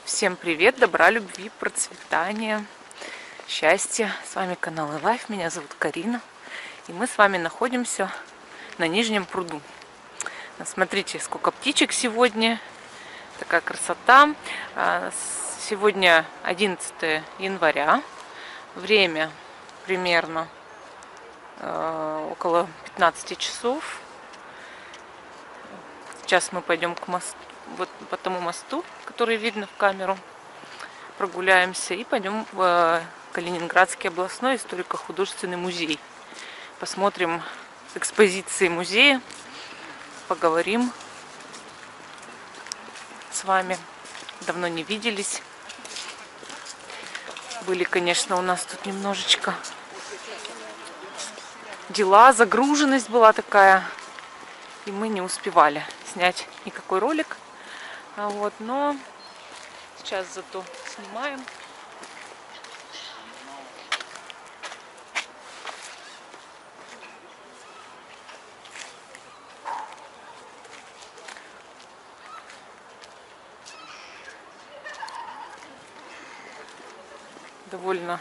Всем привет, добра, любви, процветания, счастья. С вами канал iLife, меня зовут Карина. И мы с вами находимся на Нижнем пруду. Смотрите, сколько птичек сегодня. Такая красота. Сегодня 11 января. Время примерно около 15 часов. Сейчас мы пойдем к мосту. Вот по тому мосту, который видно в камеру, прогуляемся и пойдем в Калининградский областной историко-художественный музей. Посмотрим экспозиции музея, поговорим с вами. Давно не виделись. Были, конечно, у нас тут немножечко дела, загруженность была такая, и мы не успевали снять никакой ролик. Но сейчас зато снимаем. Довольно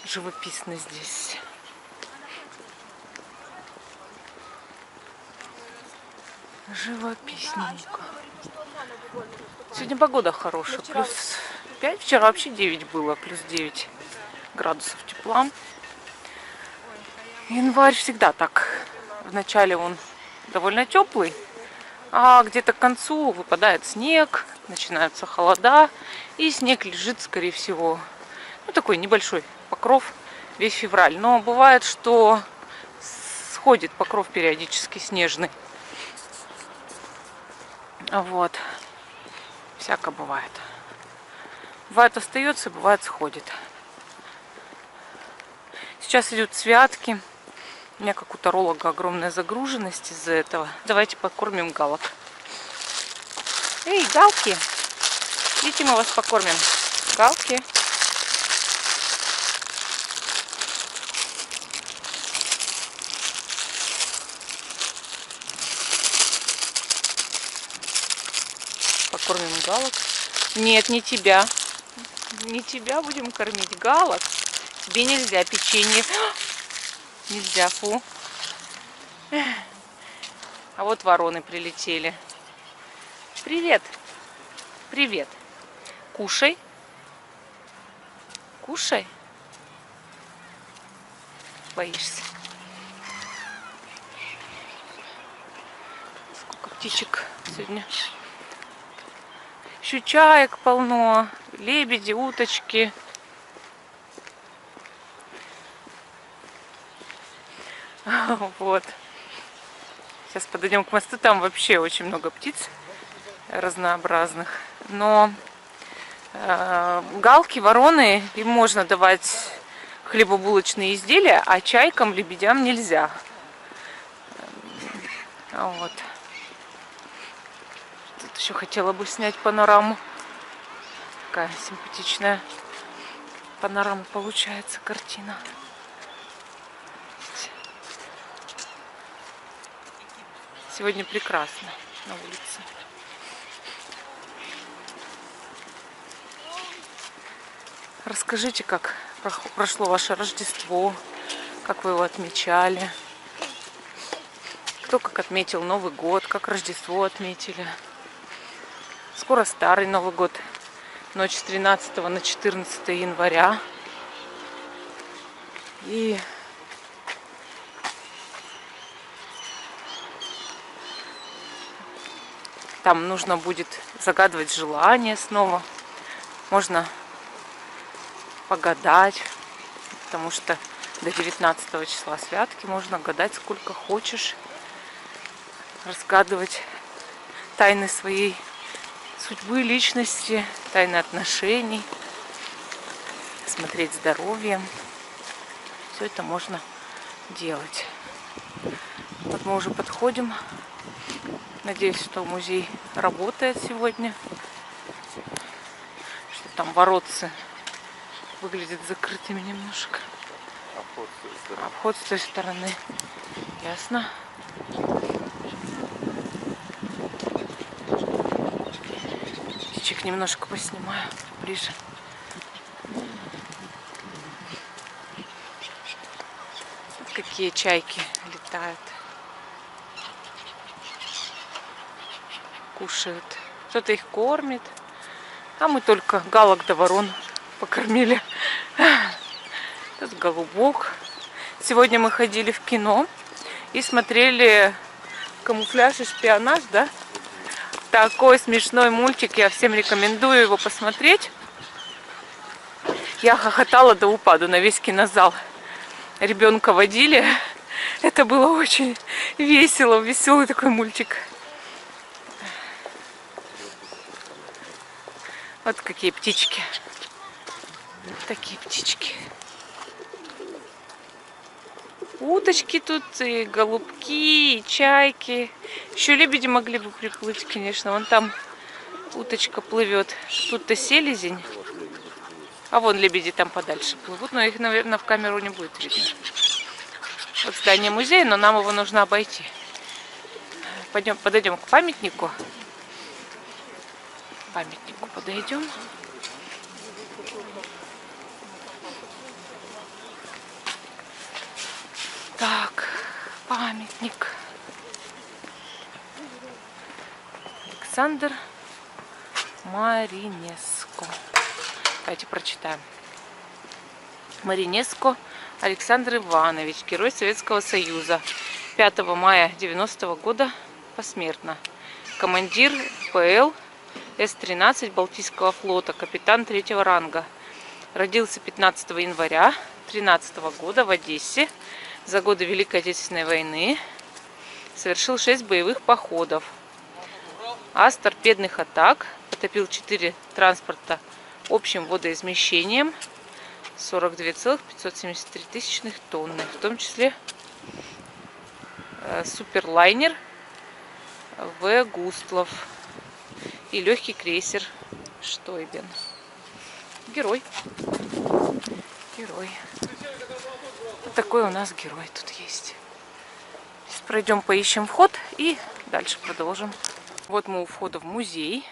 живописно здесь. Живописненько. Сегодня погода хорошая. Плюс 5. Вчера вообще 9 было. Плюс 9 градусов тепла. Январь всегда так. Вначале он довольно теплый. А где-то к концу выпадает снег. Начинаются холода. И снег лежит, скорее всего, такой небольшой покров весь февраль. Но бывает, что сходит покров периодически снежный. Вот. Всяко бывает. Бывает остается, бывает сходит. Сейчас идут святки. У меня как у таролога огромная загруженность из-за этого. Давайте покормим галок. Эй, галки! Идите, мы вас покормим. Галки. Покормим галок. Нет, не тебя. Не тебя будем кормить. Галок. Тебе нельзя печенье. Нельзя, фу. А вот вороны прилетели. Привет. Привет. Кушай. Кушай. Боишься. Сколько птичек сегодня. Еще чаек полно, лебеди, уточки. Вот. Сейчас подойдем к мосту, там вообще очень много птиц разнообразных. Но галки, вороны, им можно давать хлебобулочные изделия, а чайкам, лебедям нельзя. Вот. Тут еще хотела бы снять панораму. Такая симпатичная панорама получается, картина. Сегодня прекрасно на улице. Расскажите, как прошло ваше Рождество, как вы его отмечали, кто как отметил Новый год, как Рождество отметили. Скоро старый Новый год, ночь с 13 на 14 января. И там нужно будет загадывать желание снова. Можно погадать, потому что до 19 числа святки можно гадать сколько хочешь, разгадывать тайны своей судьбы, личности, тайны отношений, смотреть здоровье. Все это можно делать. Вот мы уже подходим. Надеюсь, что музей работает сегодня. Что там воротцы выглядят закрытыми немножко. Обход с той стороны. Ясно. птичек немножко поснимаю ближе. Вот какие чайки летают. Кушают. Кто-то их кормит. А мы только галок да ворон покормили. Тут голубок. Сегодня мы ходили в кино и смотрели «Камуфляж и шпионаж», да? Такой смешной мультик, я всем рекомендую его посмотреть. Я хохотала до упаду на весь кинозал. Ребенка водили. Это было очень весело, веселый такой мультик. Вот какие птички. Вот такие птички. Уточки тут, и голубки, и чайки. Еще лебеди могли бы приплыть, конечно. Вон там уточка плывет. Тут-то селезень. А вон лебеди там подальше плывут. Но их, наверное, в камеру не будет видно. Вот здание музея, но нам его нужно обойти. Подойдем к памятнику. К памятнику подойдем. Так, памятник. Александр Маринеско. Давайте прочитаем. Маринеско Александр Иванович, герой Советского Союза. 5 мая 90-го года посмертно. Командир ПЛ С-13 Балтийского флота, капитан 3-го ранга. Родился 15 января 13 года в Одессе. За годы Великой Отечественной войны совершил 6 боевых походов. Ас торпедных атак, потопил 4 транспорта общим водоизмещением 42,573 тысячных тонны, в том числе суперлайнер В. Густлов и легкий крейсер Штойбен. Герой. Герой. Вот такой у нас герой тут есть. Сейчас пройдем, поищем вход и дальше продолжим. Вот мы у входа в музей.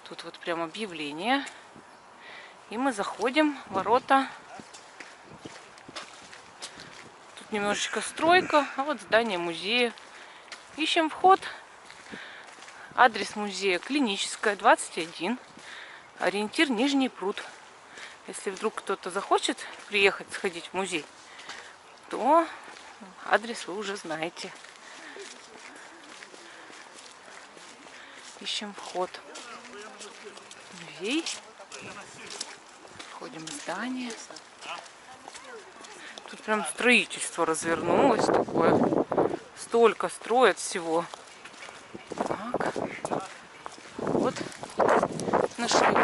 Тут вот прям объявление. И мы заходим. Ворота. Тут немножечко стройка. А вот здание музея. Ищем вход. Адрес музея: Клиническая, 21. Ориентир: Нижний пруд. Если вдруг кто-то захочет приехать, сходить в музей, то адрес вы уже знаете. Ищем вход в музей. Входим в здание. Тут прям строительство развернулось такое. Столько строят всего. Так. Вот нашли.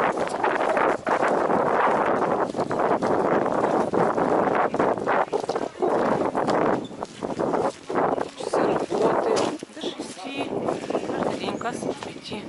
С 5.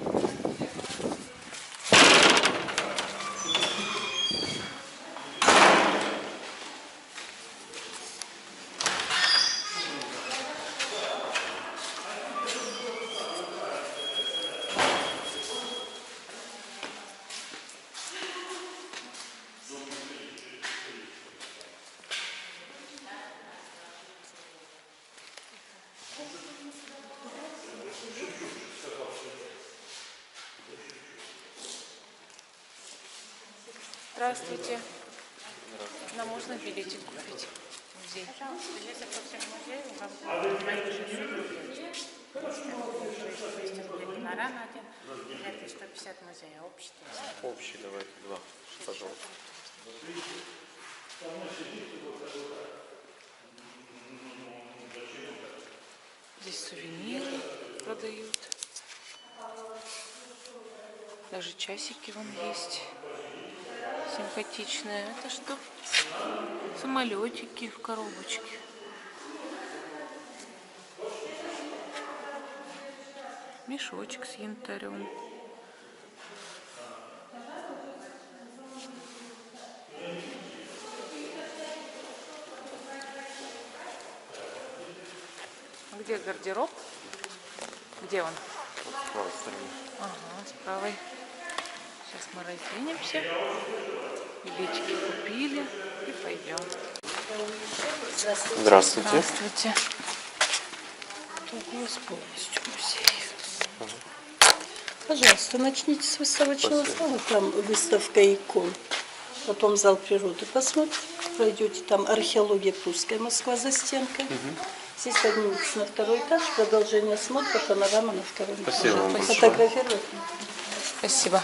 Здравствуйте. Нам можно билетик купить в музей? Пожалуйста, если после музея вам будет 600 рублей. 200 рублей панорама один, билеты 150 музея, общий 300. Общий давайте, 2, пожалуйста. Здесь сувениры продают. Даже часики вон есть. Симпатичные. Это что? Самолетики в коробочке. Мешочек с янтарем. Где гардероб? Где он? С правой стороны. Ага, с правой. Сейчас мы разденемся, билетики купили и пойдем. Здравствуйте. Здравствуйте. У нас полностью музей. Пожалуйста, начните с выставочного зала, там выставка икон. Потом зал природы посмотрите, пройдете, там археология Прусская, Москва за стенкой. Здесь поднимитесь на второй этаж, продолжение смотра, панорама на втором этаже. Спасибо вам большое. Фотографировать. Спасибо.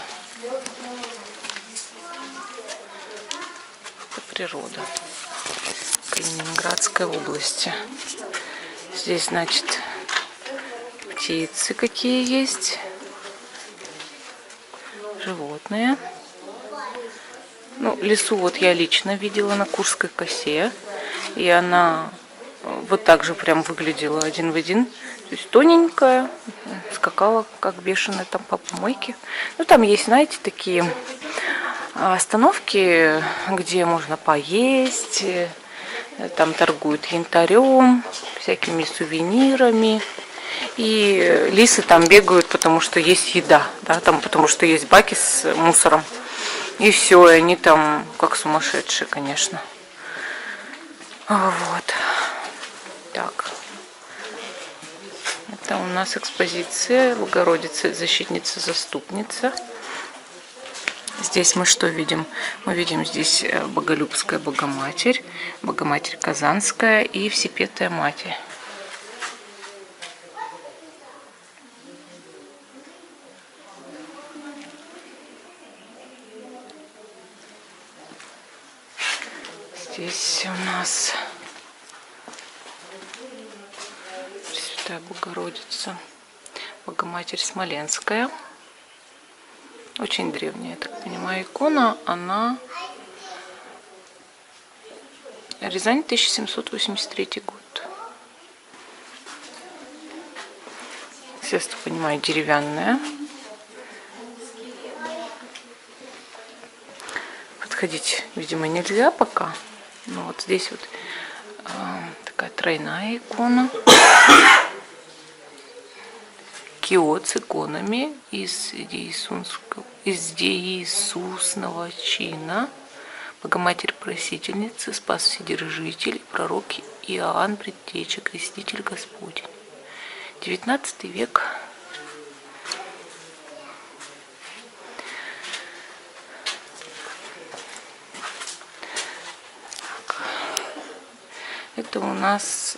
Это природа Калининградской области. Здесь, значит, птицы какие есть, животные. Ну, лису вот я лично видела на Курской косе, и она вот так же прям выглядела один в один. То есть тоненькая, скакала как бешеная там по помойке. Ну, там есть, знаете, такие остановки, где можно поесть, там торгуют янтарем, всякими сувенирами. И лисы там бегают, потому что есть еда, да, там, потому что есть баки с мусором. И все, и они там как сумасшедшие, конечно. Вот. Так. Это у нас экспозиция Богородица, защитница, заступница. Здесь мы что видим? Мы видим здесь Боголюбская Богоматерь, Богоматерь Казанская и Всепетая Матерь. Здесь у нас Пресвятая Богородица, Богоматерь Смоленская. Очень древняя, я так понимаю, икона. Она Рязань, 1783 год. Естественно, понимаю, деревянная. Подходить, видимо, нельзя пока. Но вот здесь вот такая тройная икона. Киот с иконами из Иисусного чина. Богоматерь Просительница, Спас Вседержитель, пророк Иоанн Предтеча, Креститель Господень. 19 век. Это у нас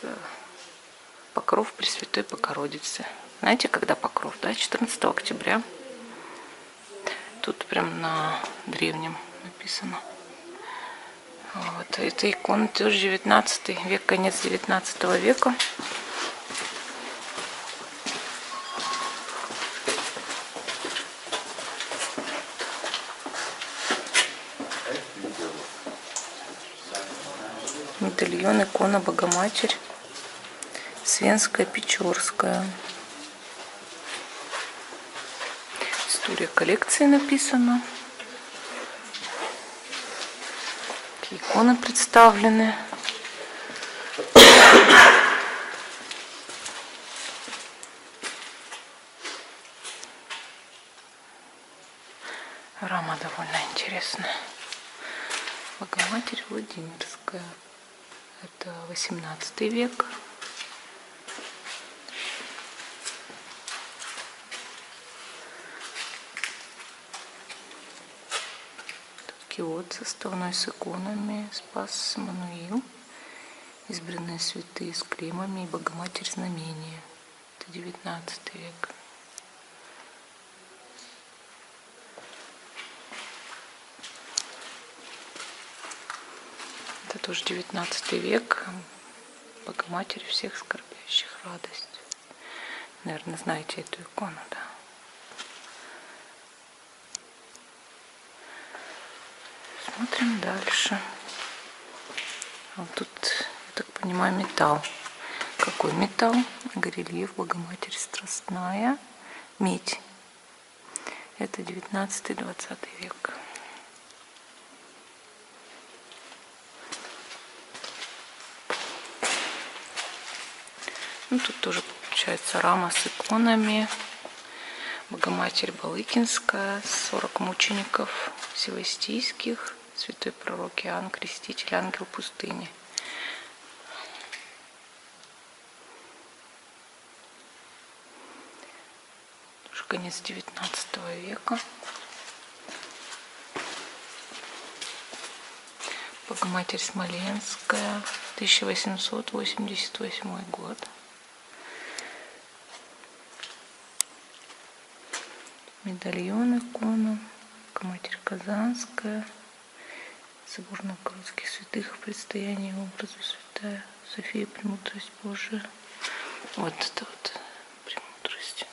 покров Пресвятой Богородицы. Знаете, когда покров, да? 14 октября. Тут прям на древнем написано. Вот. Эта икона тоже 19 век, конец 19 века. Медальон, икона Богоматерь. Свенская, Печорская. История коллекции написана. Такие иконы представлены. Рама довольно интересная. Богоматерь Владимирская. Это 18 век. Киот составной с иконами, Спас Мануил, избранные святые с клеймами и Богоматерь знамения. Это 19 век. Это тоже 19 век. Богоматерь всех скорбящих радость. Наверное, знаете эту икону, да? Смотрим дальше. Вот тут, я так понимаю, металл. Какой металл? Горельеф, Богоматерь Страстная, медь. Это 19-20 век. Ну, тут тоже получается рама с иконами. Богоматерь Балыкинская, 40 мучеников севастийских, святой пророк Иоанн Креститель, ангел пустыни. Уже конец 19 века. Богоматерь Смоленская, 1888 год. Медальон икона. Богоматерь Казанская. Собор Новгородских святых в предстоянии образу святая София, премудрость Божия. Вот это вот премудрость.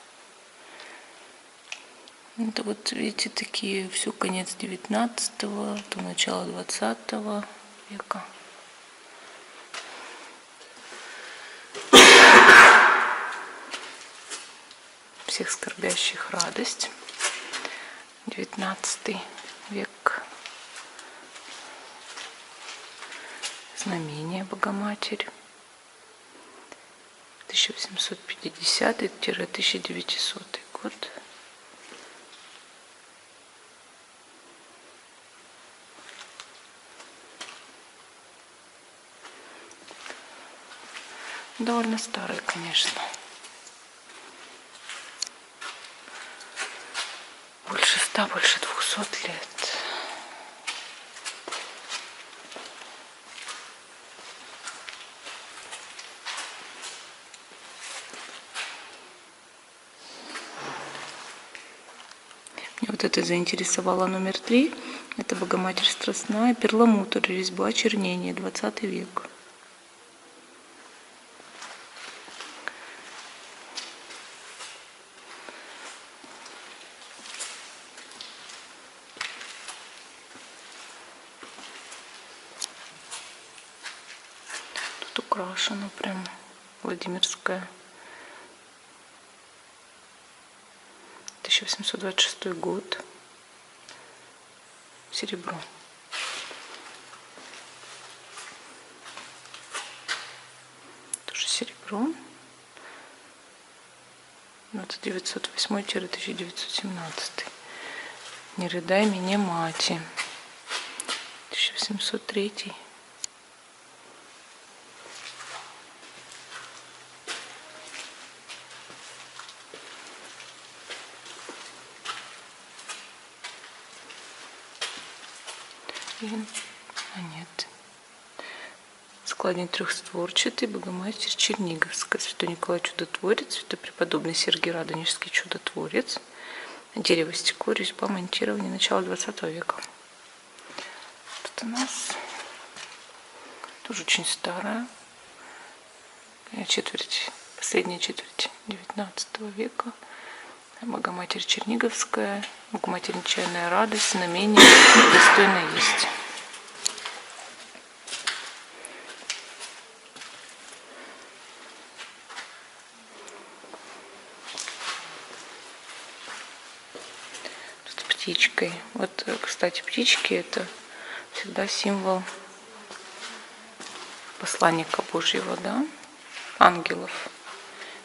Это вот, видите, такие, все конец 19-го, до начала 20 века. Всех скорбящих радость. 19 век. Знамение Богоматери. 1850-1900 год. Довольно старый, конечно. Больше 100, больше 200 лет. Меня вот это заинтересовало номер 3. Это Богоматерь Страстная, перламутр, резьба, чернение, 20 век. Тут украшено прям Владимирская. 1826 год. Серебро. Тоже серебро. 908-1917. Не рыдай меня, мати. 1703. Нет. Складень трехстворчатый, Богоматерь Черниговская, святой Николай Чудотворец, святой преподобный Сергий Радонежский Чудотворец, дерево, стекло, резьба, монтирование, начало 20 века. Тут у нас тоже очень старая, последняя четверть 19 века. Богоматерь Черниговская, Богоматерь Нечаянная радость, знамение достойно есть. Тут птичкой. Вот, кстати, птички — это всегда символ посланника Божьего, да? Ангелов.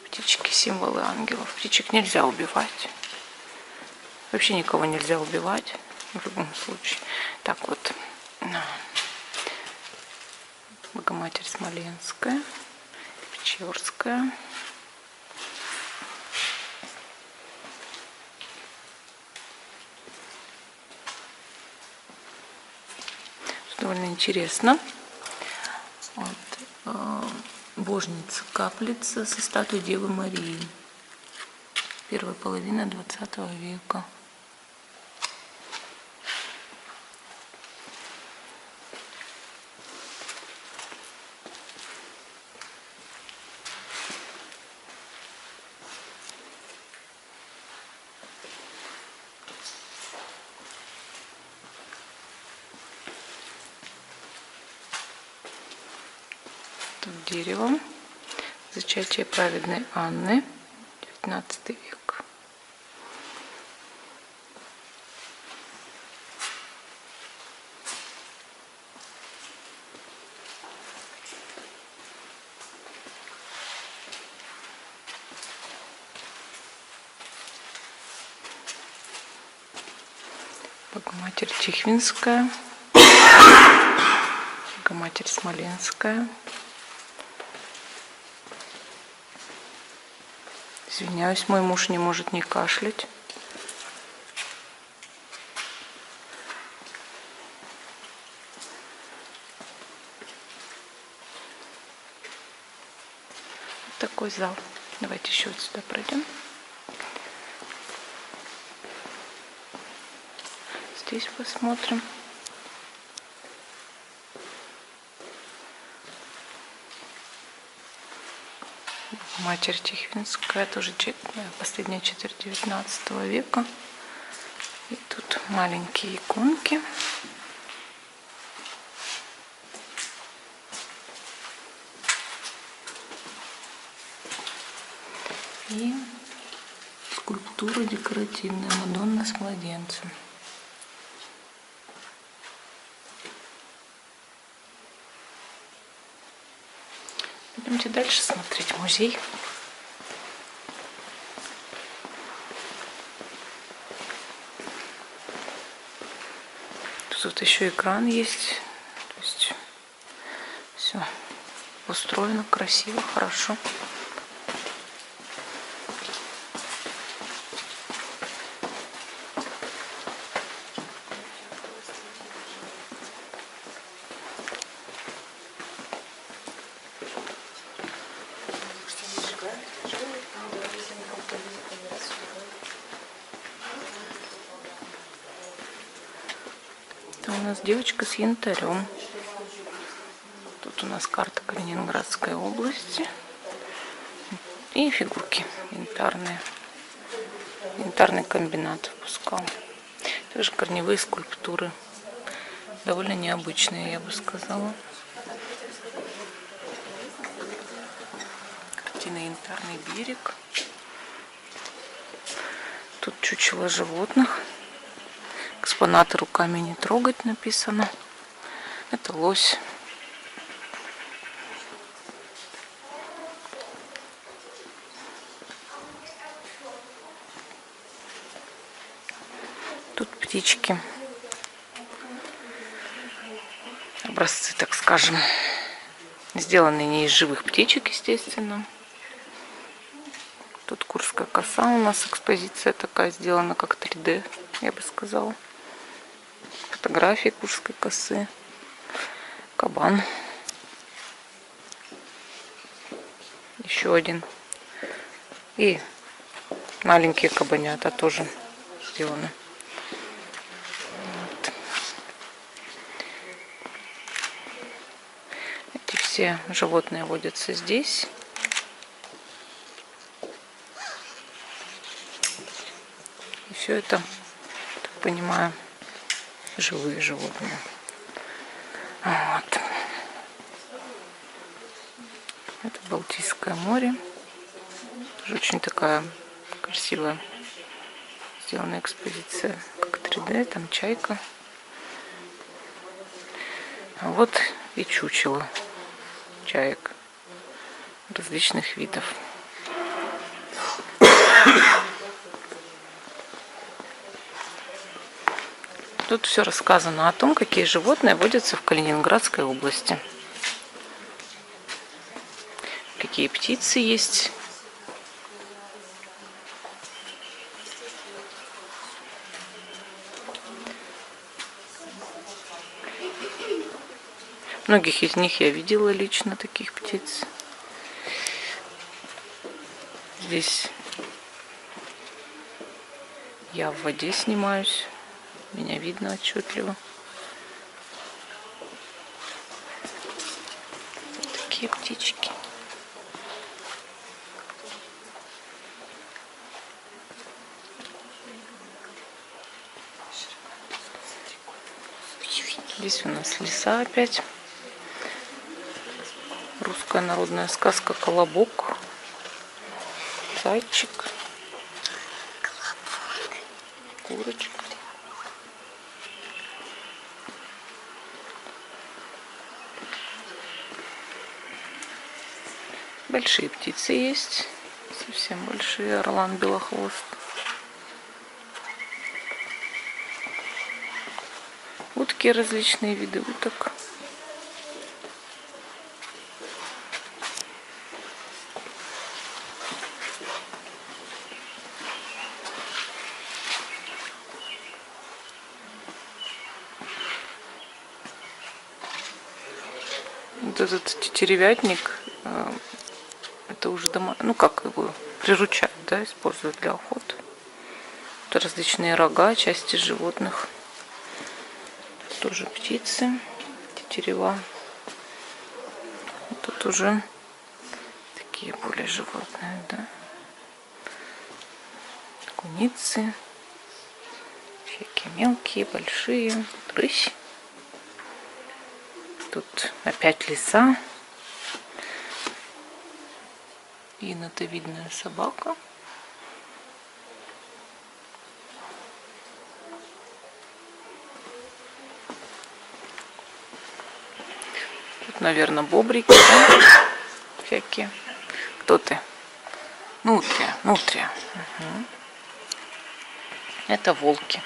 Птички — символы ангелов. Птичек нельзя убивать. Вообще никого нельзя убивать в любом случае. Так вот. Богоматерь Смоленская, Печорская. Довольно интересно. Вот. Божница, каплица со статуей Девы Марии. Первая половина 20 века. Тут деревом. Зачатие праведной Анны, 19 век. Богоматерь Тихвинская, Богоматерь Смоленская. Извиняюсь, мой муж не может не кашлять. Вот такой зал. Давайте еще вот сюда пройдем. Здесь посмотрим. Матерь Тихвинская, тоже последняя четверть 19 века. И тут маленькие иконки. И скульптура декоративная Мадонна с младенцем. Идемте дальше смотреть музей. Тут еще экран есть. То есть все устроено красиво, хорошо. Это у нас девочка с янтарем. Тут у нас карта Калининградской области. И фигурки янтарные. Янтарный комбинат выпускал. Также корневые скульптуры. Довольно необычные, я бы сказала. Картина «Янтарный берег». Тут чучело животных. Экспонаты руками не трогать написано. Это лось. Тут птички. Образцы, так скажем. Сделанные не из живых птичек, естественно. Тут Курская коса у нас, экспозиция такая, сделана как 3D, я бы сказала. Фотографии Курской косы. Кабан. Еще один. И маленькие кабанята тоже сделаны. Вот. Эти все животные водятся здесь. И все это, так понимаю, живые животные. Вот. Это Балтийское море. Тоже очень такая красивая сделана экспозиция, как 3D, там чайка. А вот и чучело чаек различных видов. Тут все рассказано о том, какие животные водятся в Калининградской области. Какие птицы есть. Многих из них я видела лично, таких птиц. Здесь я в воде снимаюсь. Меня видно отчетливо. Такие птички. Здесь у нас леса опять. Русская народная сказка «Колобок». Зайчик. Курочка. Большие птицы есть. Совсем большие. Орлан белохвост. Утки, различные виды уток. Вот этот тетеревятник, это уже дома, ну как его приручают, да, используют для охоты. Тут различные рога, части животных. Тут тоже птицы, тетерева. Тут уже такие более животные, да. Куницы, всякие мелкие, большие, рысь. Тут опять лиса. Енотовидная собака. Тут, наверное, бобрики, да? Всякие. Кто ты? Нутрия, нутрия. Угу. Это волки.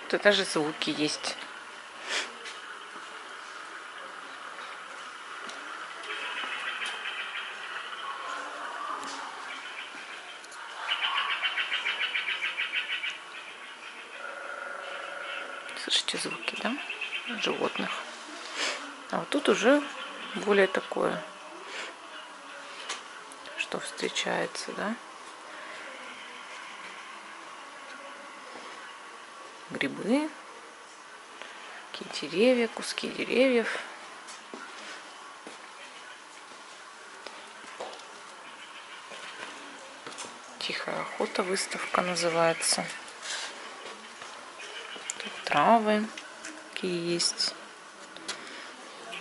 Тут даже звуки есть. Слышите звуки, да? Животных. А вот тут уже более такое, что встречается, да? Грибы, какие деревья, куски деревьев. Тихая охота, выставка называется. Тут травы какие есть.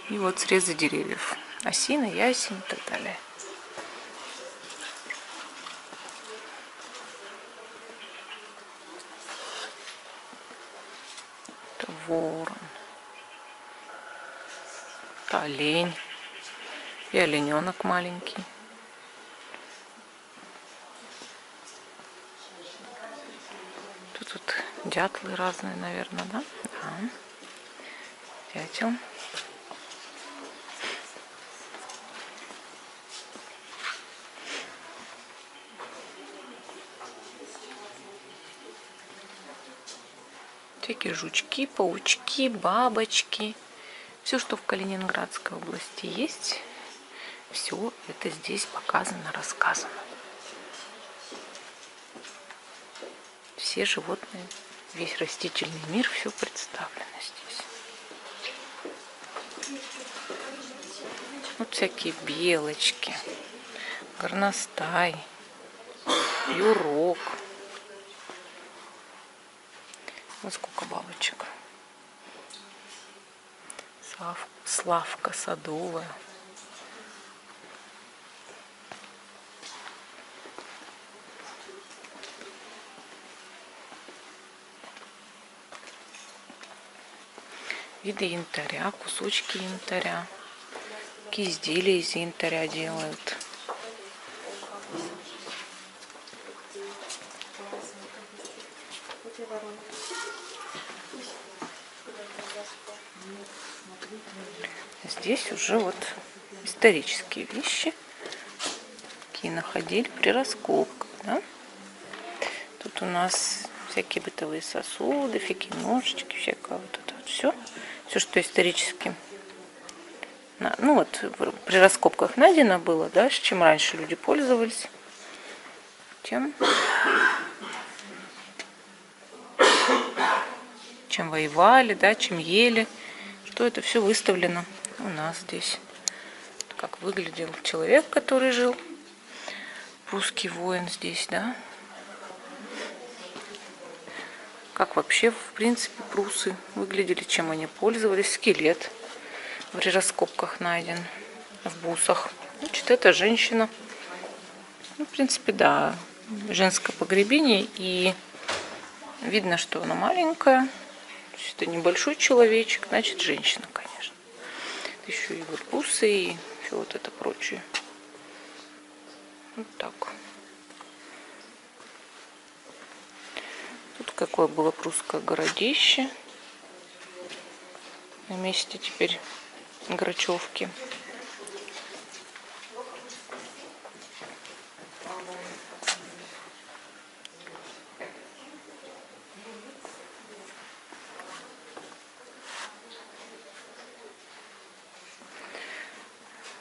И вот срезы деревьев. Осина, ясень и так далее. Это ворон. Это олень. И олененок маленький. Тут вот дятлы разные, наверное, да? Да. Дятел. Всякие жучки, паучки, бабочки. Все, что в Калининградской области есть, все это здесь показано, рассказано. Все животные, весь растительный мир, все представлено здесь. Вот всякие белочки, горностай, юрок. Вот сколько бабочек. Славка садовая. Виды янтаря, кусочки янтаря. Какие изделия из янтаря делают. Здесь уже вот исторические вещи, какие находили при раскопках, да? Тут у нас всякие бытовые сосуды, всякие ножички, всякое вот это вот все, что исторически, ну вот при раскопках найдено было, да, с чем раньше люди пользовались, чем воевали, да, чем ели, что это все выставлено у нас здесь. Как выглядел человек, который жил, прусский воин здесь, да. Как вообще, в принципе, прусы выглядели, чем они пользовались. Скелет при раскопках найден в бусах. Значит, это женщина. Ну, в принципе, да, женское погребение. И видно, что она маленькая. То есть это небольшой человечек, значит, женщина, конечно. Еще и вот бусы, и все вот это прочее. Вот так. Тут какое было прусское городище. На месте теперь Грачевки.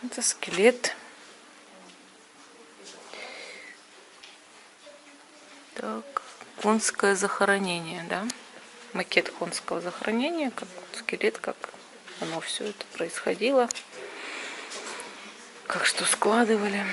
Это скелет. Так, конское захоронение, да? Макет конского захоронения, как скелет, как оно все это происходило, как что складывали.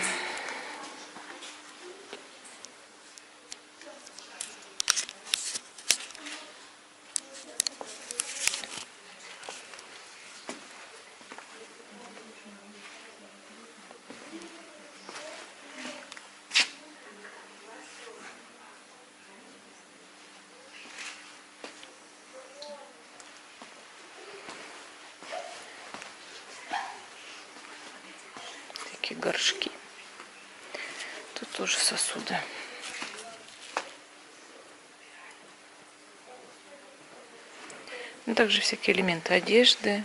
Такие горшки. Тут тоже сосуды. Ну, также всякие элементы одежды.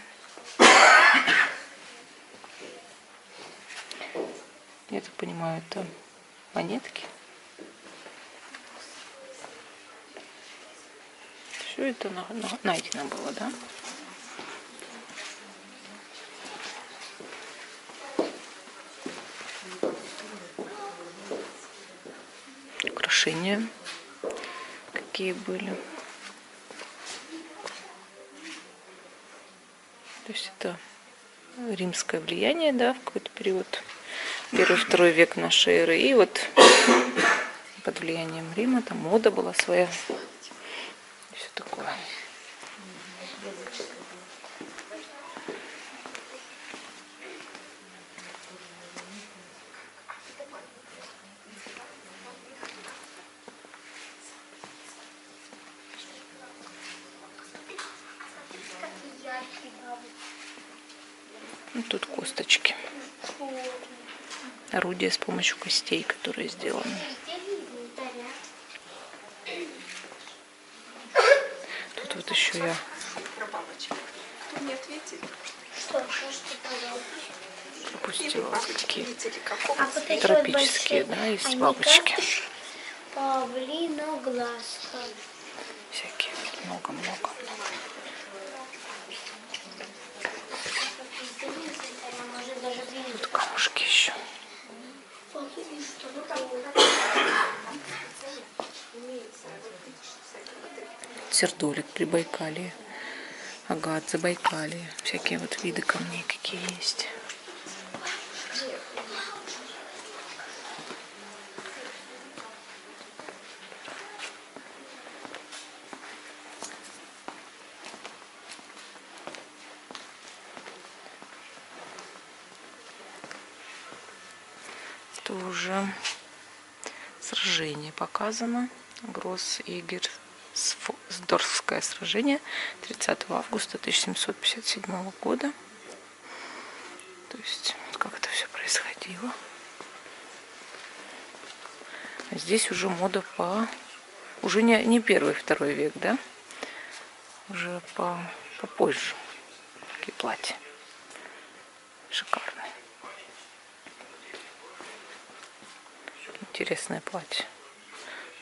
Я так понимаю, это монетки. Все это найдено было, да? Украшения какие были. То есть это римское влияние, да, в какой-то период. 1-2 век нашей эры. И вот под влиянием Рима там мода была своя. И все такое. Ну, тут косточки. Орудия с помощью костей, которые сделаны. Тут вот еще я пропустила такие тропические, да, есть бабочки. Павлиноглазка. Всякие, много-много. Тут камушки еще. Сердолик Прибайкалье, агат Забайкалье. Всякие вот виды камней какие есть. Тоже сражение показано. Гросс-Игерсдорфское сражение 30 августа 1757 года. То есть как это все происходило. А здесь уже мода по... Уже не 1-2 век, да? Уже попозже. Такие платья. Шикарные. Интересное платье.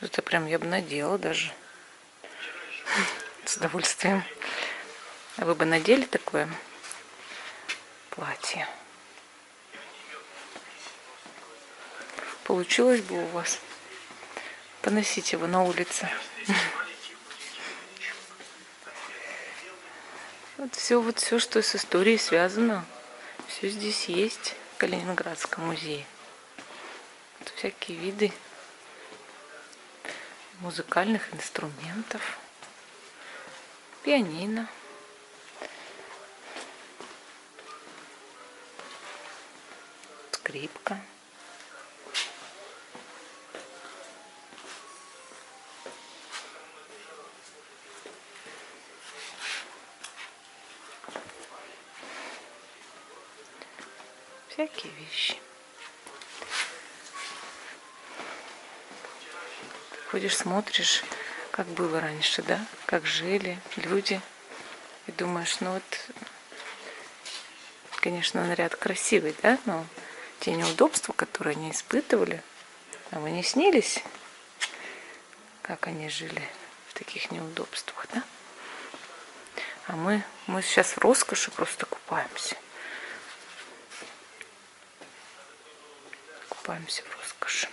Это прям я бы надела даже. С удовольствием. А вы бы надели такое платье? Получилось бы у вас? Поносить его на улице. Вот все, что с историей связано, все здесь есть в Калининградском музее. Вот всякие виды музыкальных инструментов, пианино, скрипка. Всякие вещи. Ходишь, смотришь, как было раньше, да? Как жили люди. И думаешь, ну вот, конечно, наряд красивый, да? Но те неудобства, которые они испытывали, а вы не снились, как они жили в таких неудобствах, да? А мы сейчас в роскоши просто купаемся. Купаемся в роскоши.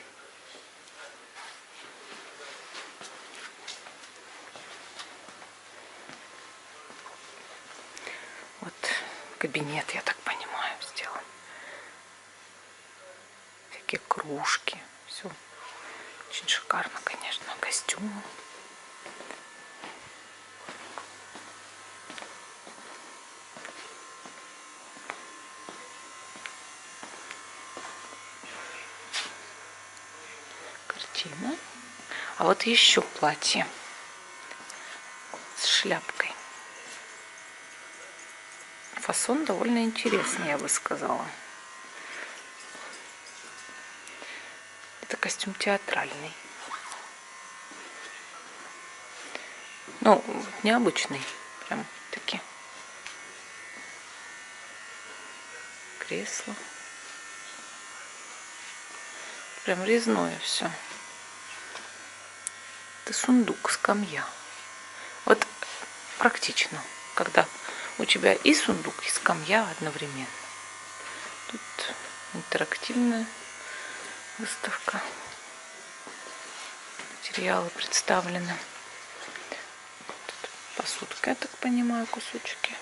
Вот кабинет, я так понимаю, сделан. Всякие кружки. Все очень шикарно, конечно. Костюмы. Картина. А вот еще платье с шляпкой. Фасон довольно интересный, я бы сказала. Это костюм театральный. Ну, необычный. Прям таки. Кресло. Прям резное все. Это сундук, скамья. Вот практично, когда у тебя и сундук, и скамья одновременно. Тут интерактивная выставка. Материалы представлены. Тут посудка, я так понимаю, кусочки.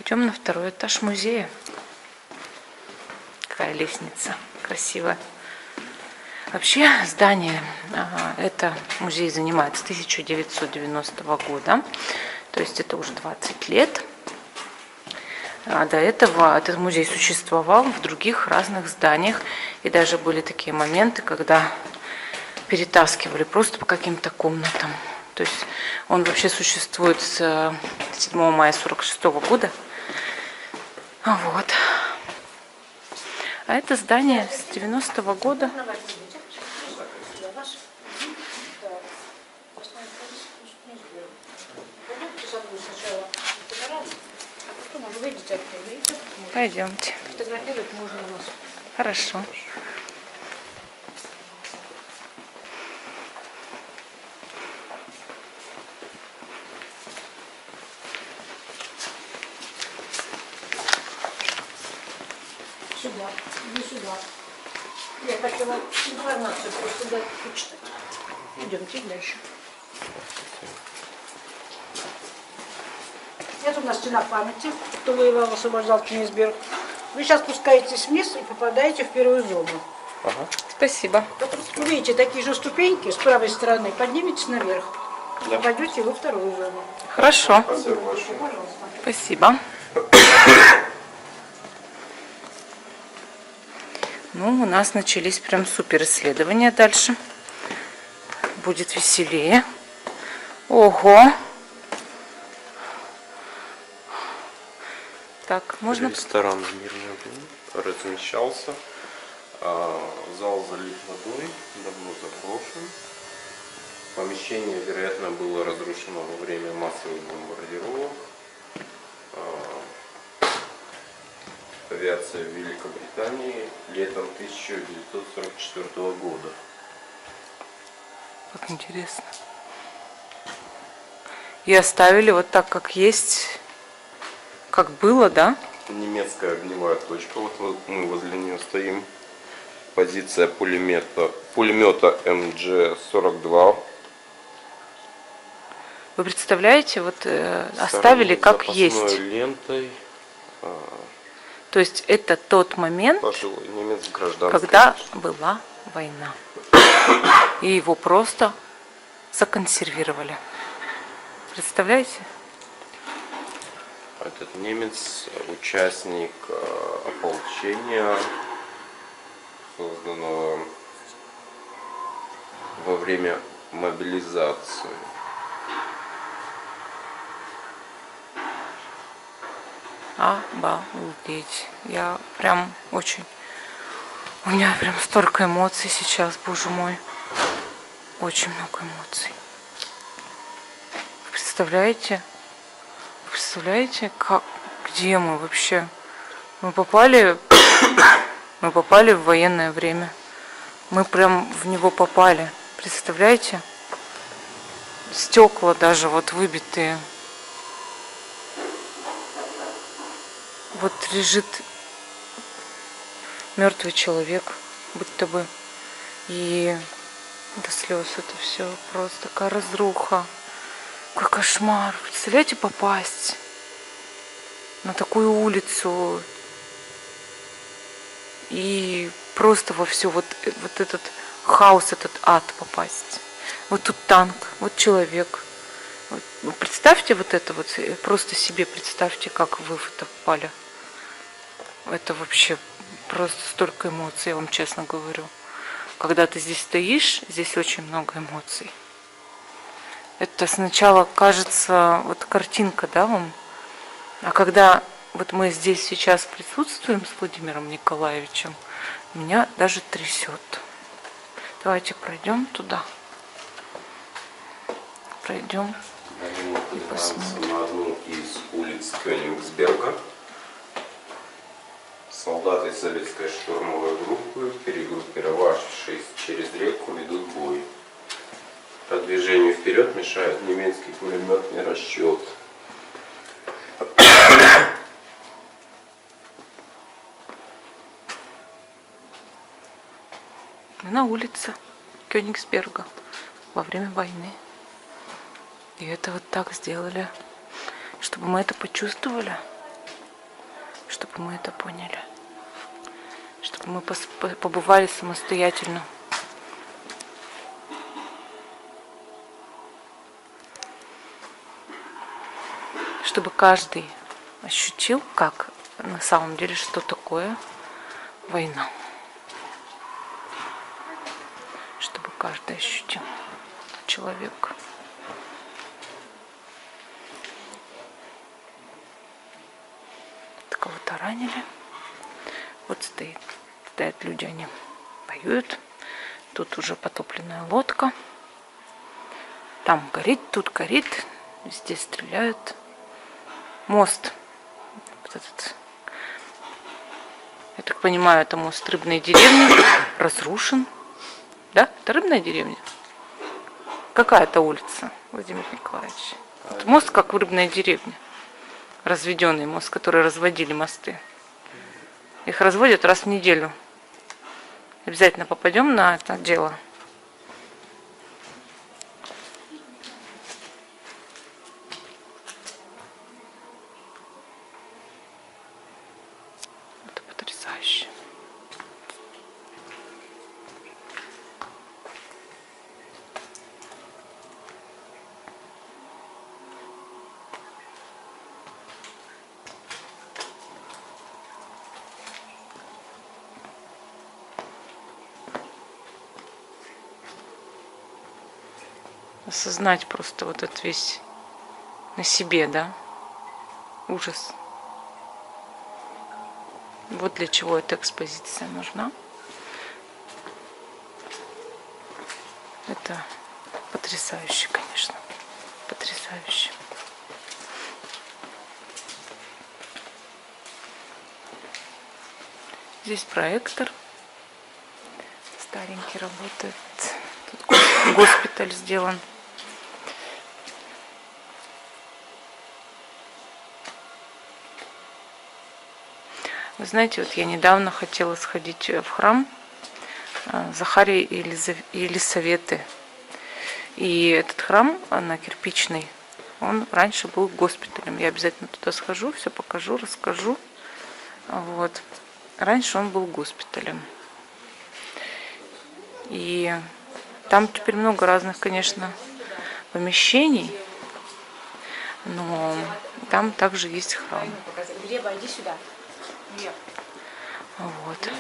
Идем на второй этаж музея. Какая лестница красивая. Вообще здание, это музей занимает с 1990 года. То есть это уже 20 лет. А до этого этот музей существовал в других разных зданиях. И даже были такие моменты, когда перетаскивали просто по каким-то комнатам. То есть он вообще существует с 7 мая 1946 года. Вот. А это здание с 90-го года. Пойдемте. Фотографировать можно у нас. Хорошо. Сюда, иди сюда. Я хотела информацию просто дать почитать. Идемте дальше. Это у нас стена памяти, кто воевал, освобождал Кенигсберг. Вы сейчас спускаетесь вниз и попадаете в первую зону. Ага. Спасибо. Вы видите такие же ступеньки с правой стороны, подниметесь наверх. Да. Попадете во вторую зону. Хорошо. Спасибо большое. Пожалуйста. Спасибо. Ну, у нас начались прям супер исследования дальше. Будет веселее. Ого. Так, можно... Ресторан «Мирный огонь» размещался. Зал залит водой, давно заброшен. Помещение, вероятно, было разрушено во время массовых бомбардировок. Авиация Великобритании летом 1944 года. Как интересно. И оставили вот так, как есть, как было, да? Немецкая огневая точка, вот мы возле нее стоим. Позиция пулемета МГ-42. Вы представляете, вот оставили как есть. Лентой. То есть это тот момент, Пожилой немец в гражданской. когда была война. И его просто законсервировали. Представляете? Этот немец участник ополчения, созданного во время мобилизации. Обалдеть. Я прям очень... У меня прям столько эмоций сейчас, боже мой. Очень много эмоций. Представляете? Представляете, как, где мы вообще? Мы попали в военное время. Мы прям в него попали. Представляете? Стекла даже вот выбитые. Вот лежит мертвый человек, будто бы. И до слез это все просто такая разруха. Какой кошмар. Представляете, попасть на такую улицу и просто во все вот этот хаос, этот ад попасть. Вот тут танк, вот человек. Вот, ну, представьте вот это вот, просто себе представьте, как вы в это попали. Это вообще просто столько эмоций, я вам честно говорю. Когда ты здесь стоишь, здесь очень много эмоций. Это сначала кажется, вот картинка, да, вам? А когда вот мы здесь сейчас присутствуем с Владимиром Николаевичем, меня даже трясет. Давайте пройдем туда. Пройдем. Мы поднимаемся на одну из улиц Кёнигсберга. Солдаты советской штурмовой группы, перегруппировавшись через реку, ведут бой. Продвижению вперед мешает немецкий пулеметный расчет. Мы на улице Кёнигсберга во время войны. И это вот так сделали, чтобы мы это почувствовали, чтобы мы это поняли, чтобы мы побывали самостоятельно. Чтобы каждый ощутил, как на самом деле, что такое война. Чтобы каждый ощутил, человек. Кого-то ранили. Вот стоят люди, они воюют. Тут уже потопленная лодка. Там горит, тут горит. Везде стреляют. Мост. Вот этот. Я так понимаю, это мост Рыбной деревни. Разрушен. Да? Это Рыбная деревня? Какая это улица, Владимир Николаевич? Это мост, как в Рыбной деревне. Разведенный мост, который разводили мосты. Их разводят раз в неделю. Обязательно попадем на это дело. Это потрясающе. Осознать просто вот этот весь на себе, да, ужас. Вот для чего эта экспозиция нужна. Это потрясающе, конечно, потрясающе. Здесь проектор старенький работает. Тут госпиталь сделан. Вы знаете, вот я недавно хотела сходить в храм Захарии и Елисаветы. И этот храм на Кирпичной, он раньше был госпиталем. Я обязательно туда схожу, все покажу, расскажу. Вот. Раньше он был госпиталем. И там теперь много разных, конечно, помещений, но там также есть храм. Глеба, иди сюда. Вот.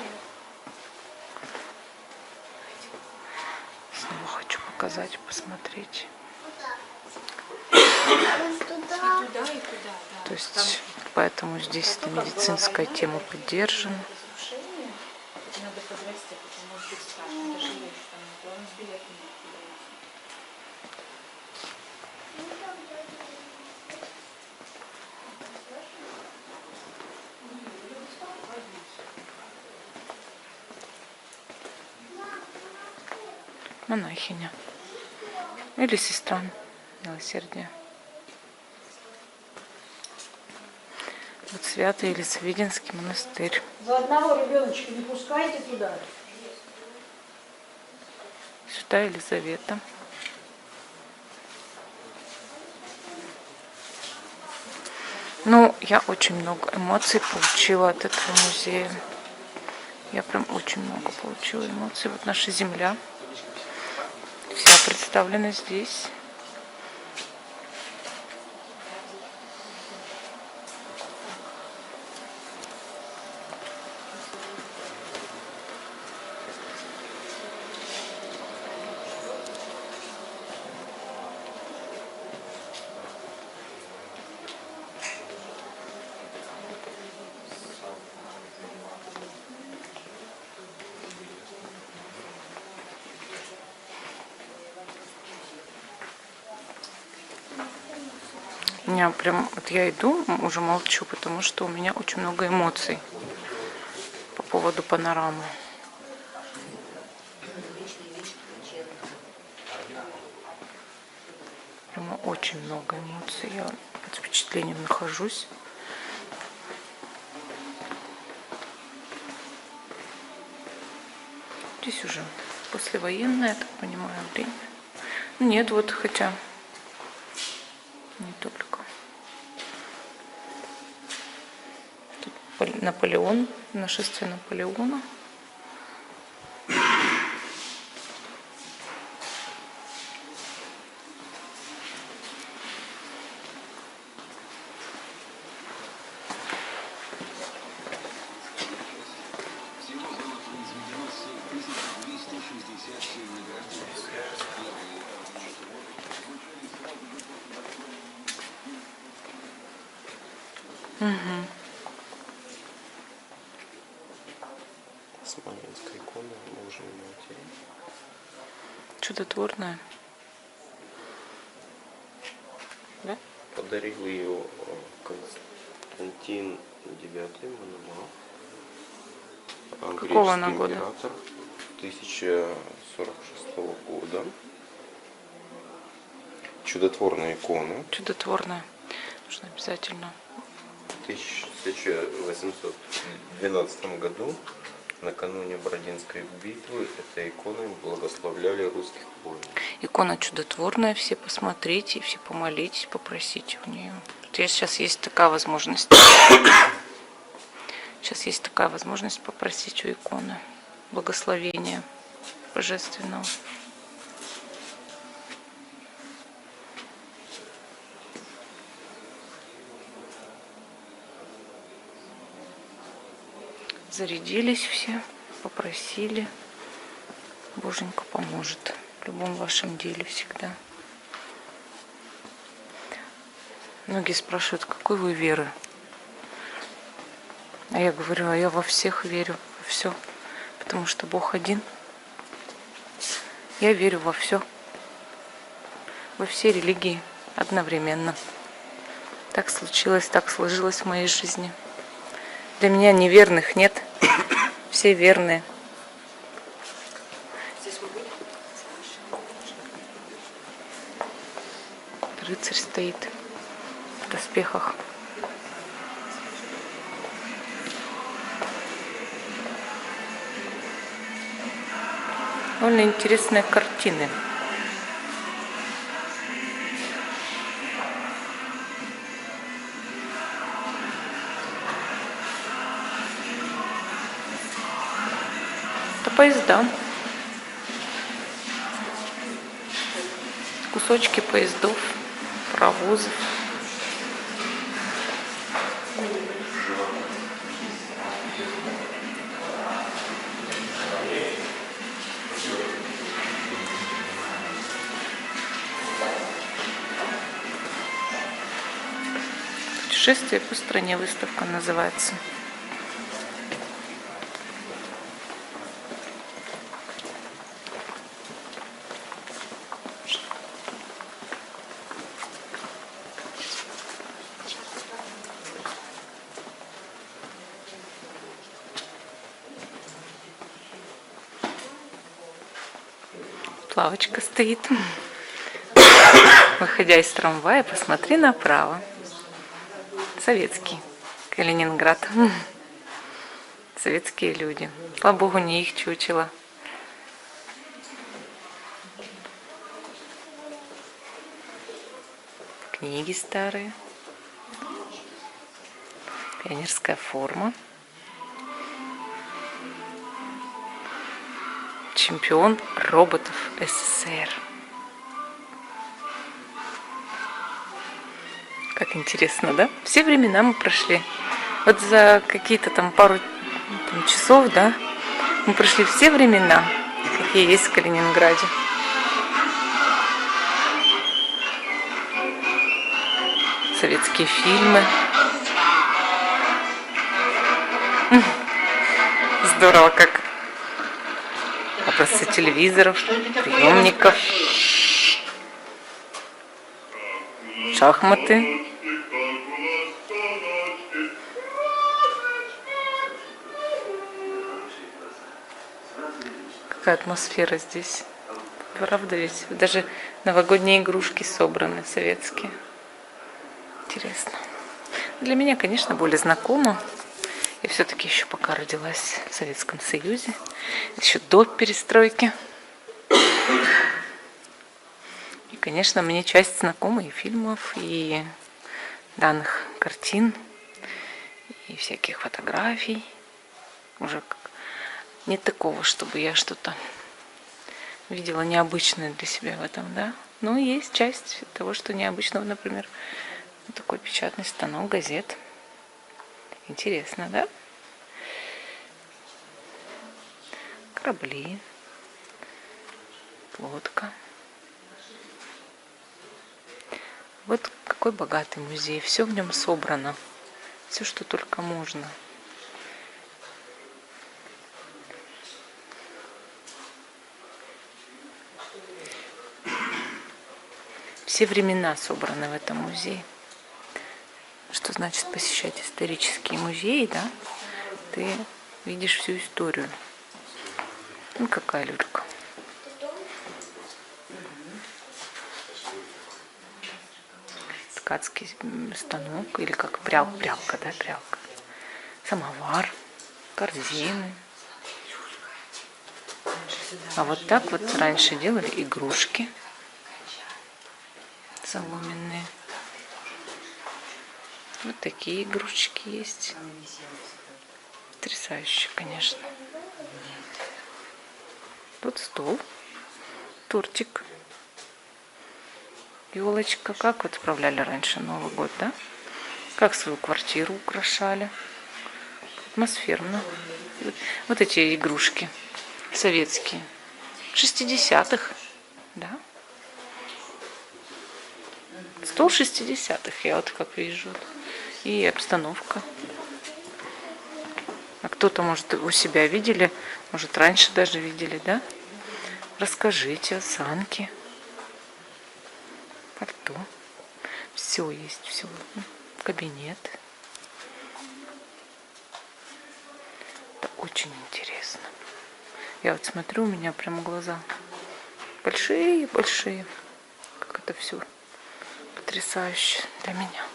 Снова хочу показать, посмотреть. Туда и туда, да. То есть, поэтому здесь эта медицинская тема поддержана. Надо подрасти, потому что страшно. Даже есть там, главное, билет не купить. Монахиня. Или сестра милосердия. Вот Святый Елисаветинский монастырь. За одного ребеночка не пускайте туда. Святая Елизавета. Ну, я очень много эмоций получила от этого музея. Я прям очень много получила эмоций. Вот наша земля. Вся представлена здесь. У меня прям, вот я иду, уже молчу, потому что у меня очень много эмоций по поводу панорамы. Прямо очень много эмоций. Я под впечатлением нахожусь. Здесь уже послевоенное, я так понимаю, время. Нет, вот хотя не только. Тут Наполеон, нашествие Наполеона. Смоленская икона Божией Матери. Чудотворное. Да? Подарил ее Константин IX Мономах. Какого она года? Император 1046 года. Чудотворная икона. Чудотворное. Нужно обязательно. В 1812 году, накануне Бородинской битвы, этой иконой благословляли русских воинов. Икона чудотворная, все посмотрите, все помолитесь, попросите у нее. Сейчас есть такая возможность. Сейчас есть такая возможность попросить у иконы благословения божественного. Зарядились все, попросили. Боженька поможет в любом вашем деле всегда. Многие спрашивают, какой вы веры? А я говорю, а я во всех верю, во все. Потому что Бог один. Я верю во все. Во все религии одновременно. Так случилось, так сложилось в моей жизни. Для меня неверных нет. Все верные. Рыцарь стоит в доспехах. Довольно интересные картины. поезда. Кусочки поездов, паровозов. Путешествие по стране, выставка называется. Лавочка стоит. Выходя из трамвая, посмотри направо. Советский Калининград. Советские люди. Слава богу, не их чучело. Книги старые. Пионерская форма. Чемпион роботов СССР. Как интересно, да? Все времена мы прошли. Вот за какие-то там пару часов, да, мы прошли все времена, какие есть в Калининграде. Советские фильмы. Здорово как. Образцы телевизоров, приемников, шахматы. Какая атмосфера здесь. Правда ведь? Даже новогодние игрушки собраны, советские. Интересно. Для меня, конечно, более знакомо. Я все-таки еще пока родилась в Советском Союзе, еще до перестройки. И, конечно, мне часть знакома и фильмов, и данных картин, и всяких фотографий. Уже нет такого, чтобы я что-то видела необычное для себя в этом, да. Но есть часть того, что необычного, например, такой печатный станок газет. Интересно, да? Корабли, лодка. Вот какой богатый музей. Все в нем собрано. Все, что только можно. Все времена собраны в этом музее. Что значит посещать исторические музеи, да? Ты видишь всю историю. Ну, какая люлька. Ткацкий станок, или как прялка, да, прялка. Самовар, корзины. А вот так вот раньше делали игрушки соломенные. Вот такие игрушечки есть. Потрясающе, конечно. Вот стол, тортик, елочка. Как вот справляли раньше Новый год, да? Как свою квартиру украшали. Атмосферно. Вот эти игрушки советские. 60-х, да? Стол 60-х, я вот как вижу. И обстановка. А кто-то, может, у себя видели, может, раньше даже видели, да? Расскажите, осанки, пальто. Все есть, все. Кабинет. Это очень интересно. Я вот смотрю, у меня прямо глаза большие-большие. Как это все потрясающе для меня.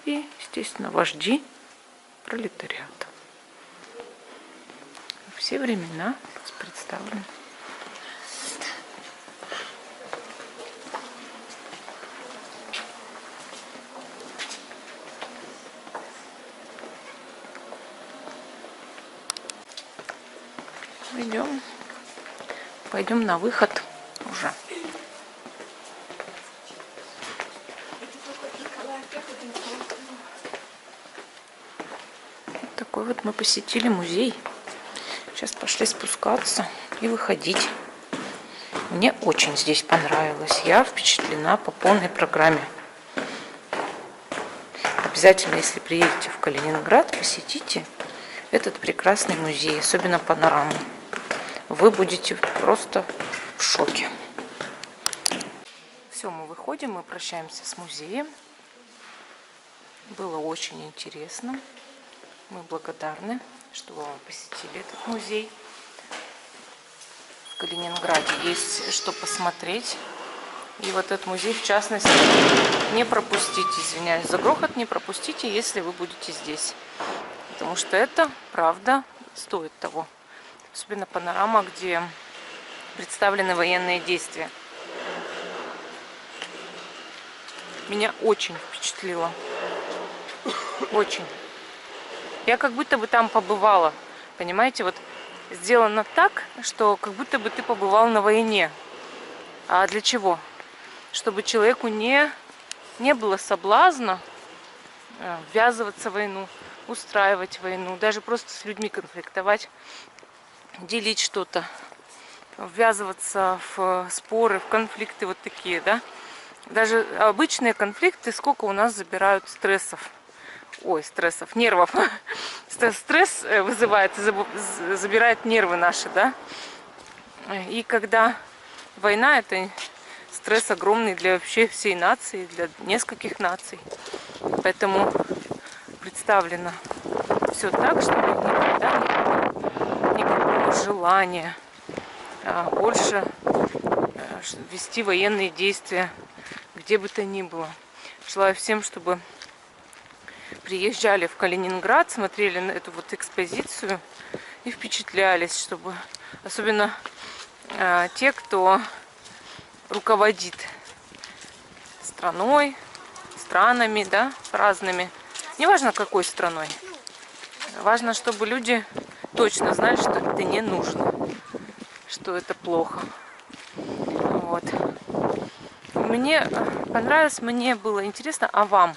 И, естественно, вожди пролетариата. Все времена представлены. Идем. Пойдем на выход уже. Вот такой вот мы посетили музей. Сейчас пошли спускаться и выходить. Мне очень здесь понравилось. Я впечатлена по полной программе. Обязательно, если приедете в Калининград, посетите этот прекрасный музей, особенно панораму. Вы будете просто в шоке. Все, мы выходим, мы прощаемся с музеем. Было очень интересно. Мы благодарны, что вы посетили этот музей. В Калининграде есть что посмотреть. И вот этот музей, в частности, не пропустите, извиняюсь за грохот, не пропустите, если вы будете здесь. Потому что это, правда, стоит того. Особенно панорама, где представлены военные действия. Меня очень впечатлило. Очень. Я как будто бы там побывала. Понимаете, вот сделано так, что как будто бы ты побывал на войне. А для чего? Чтобы человеку не было соблазна ввязываться в войну, устраивать войну, даже просто с людьми конфликтовать, делить что-то, ввязываться в споры, в конфликты вот такие, да. Даже обычные конфликты, сколько у нас забирают стрессов. Ой, стрессов, нервов. Стресс вызывает, забирает нервы наши, да. И когда война, это стресс огромный для вообще всей нации, для нескольких наций. Поэтому представлено все так, чтобы никогда не было никакого желания больше вести военные действия, где бы то ни было. Желаю всем, чтобы приезжали в Калининград, смотрели на эту вот экспозицию и впечатлялись, чтобы особенно те, кто руководит страной, странами, да, разными. Неважно, какой страной. Важно, чтобы люди точно знали, что это не нужно, что это плохо. Вот. Мне понравилось, мне было интересно, а вам?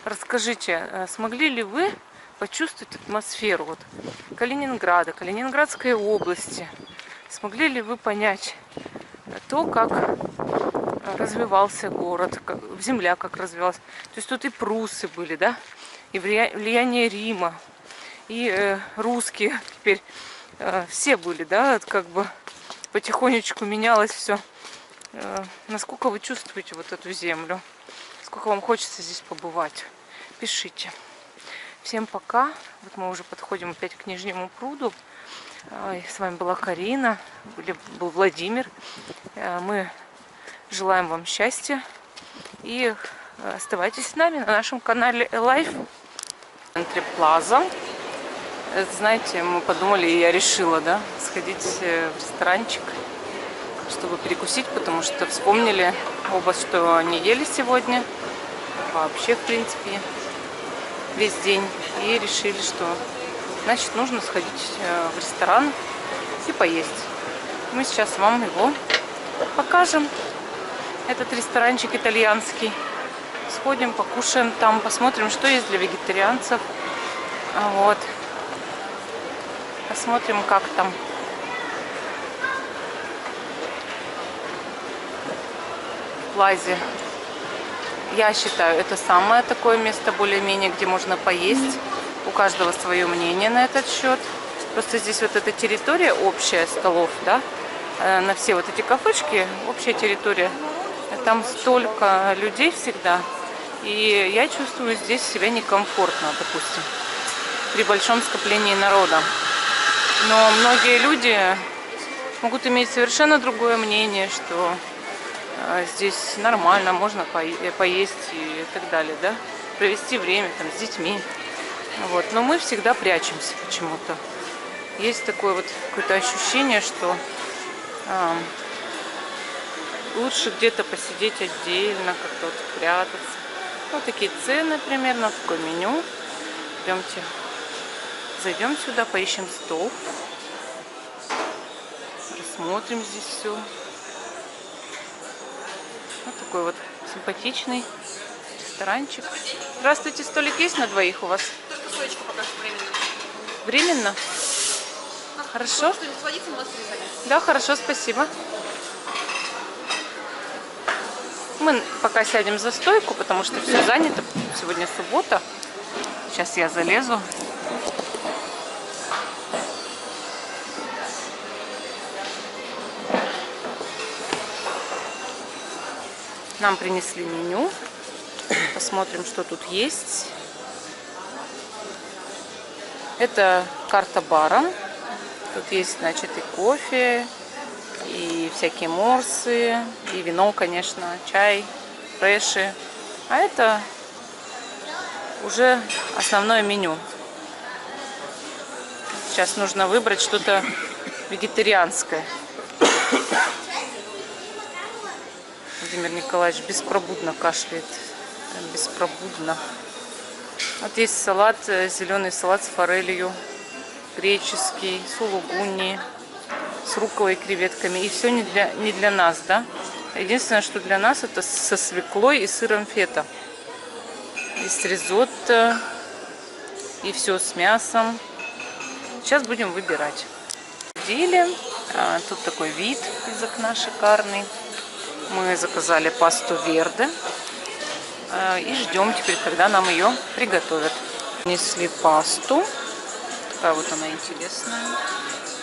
Расскажите, смогли ли вы почувствовать атмосферу вот Калининграда, Калининградской области? Смогли ли вы понять то, как развивался город, земля как развивалась? То есть тут и прусы были, да, и влияние Рима, и русские теперь все были, да, как бы потихонечку менялось все. Насколько вы чувствуете вот эту землю? Сколько вам хочется здесь побывать? Пишите. Всем пока. Вот мы уже подходим опять к Нижнему пруду. С вами была Карина, был Владимир. Мы желаем вам счастья. И оставайтесь с нами на нашем канале Life. В центре Плаза. Знаете, мы подумали, и я решила, да, сходить в ресторанчик, чтобы перекусить, потому что вспомнили оба, что не ели сегодня. Вообще, в принципе, весь день. И решили, что значит нужно сходить в ресторан и поесть. Мы сейчас вам его покажем. Этот ресторанчик итальянский. Сходим, покушаем там, посмотрим, что есть для вегетарианцев. Вот. Посмотрим, как там. В Плазе. Я считаю, это самое такое место, более-менее, где можно поесть. У каждого свое мнение на этот счет. Просто здесь вот эта территория общая столов, да, на все вот эти кафешки, общая территория. Там столько людей всегда. И я чувствую здесь себя некомфортно, допустим, при большом скоплении народа. Но многие люди могут иметь совершенно другое мнение, что здесь нормально, можно поесть и так далее, да, провести время там с детьми. Вот. Но мы всегда прячемся почему-то. Есть такое вот какое-то ощущение, что лучше где-то посидеть отдельно, как-то вот прятаться. Вот такие цены примерно, такое меню. Идемте, зайдем сюда, поищем стол. Смотрим здесь все. Вот такой вот симпатичный ресторанчик. Здравствуйте, столик есть на двоих у вас? Только стоечку пока что временно. Временно? Хорошо. Что-нибудь сладиться, можете перезвонить. Да, хорошо, спасибо. Мы пока сядем за стойку, потому что все занято. Сегодня суббота. Сейчас я залезу. Нам принесли меню. Посмотрим, что тут есть. Это карта бара. Тут есть, значит, и кофе, и всякие морсы, и вино, конечно, чай, фреши. А это уже основное меню. Сейчас нужно выбрать что-то вегетарианское. Владимир Николаевич беспробудно кашляет. Прям беспробудно. Вот есть салат, зеленый салат с форелью, греческий, сулугуни, с рукколой и креветками. И все не для нас, да? Единственное, что для нас, это со свеклой и сыром фета. Есть ризотто. И все с мясом. Сейчас будем выбирать. Тут такой вид из окна шикарный. Мы заказали пасту верде. И ждем теперь, когда нам ее приготовят. Принесли пасту. Такая вот она интересная.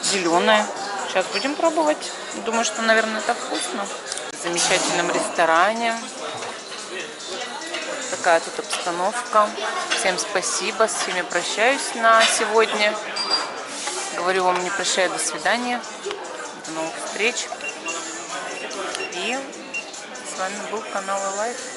Зеленая. Сейчас будем пробовать. Думаю, что, наверное, это вкусно. В замечательном ресторане. Такая тут обстановка. Всем спасибо. С всеми прощаюсь на сегодня. Говорю вам, не прощаю, до свидания. До новых встреч. И с вами был канал Life.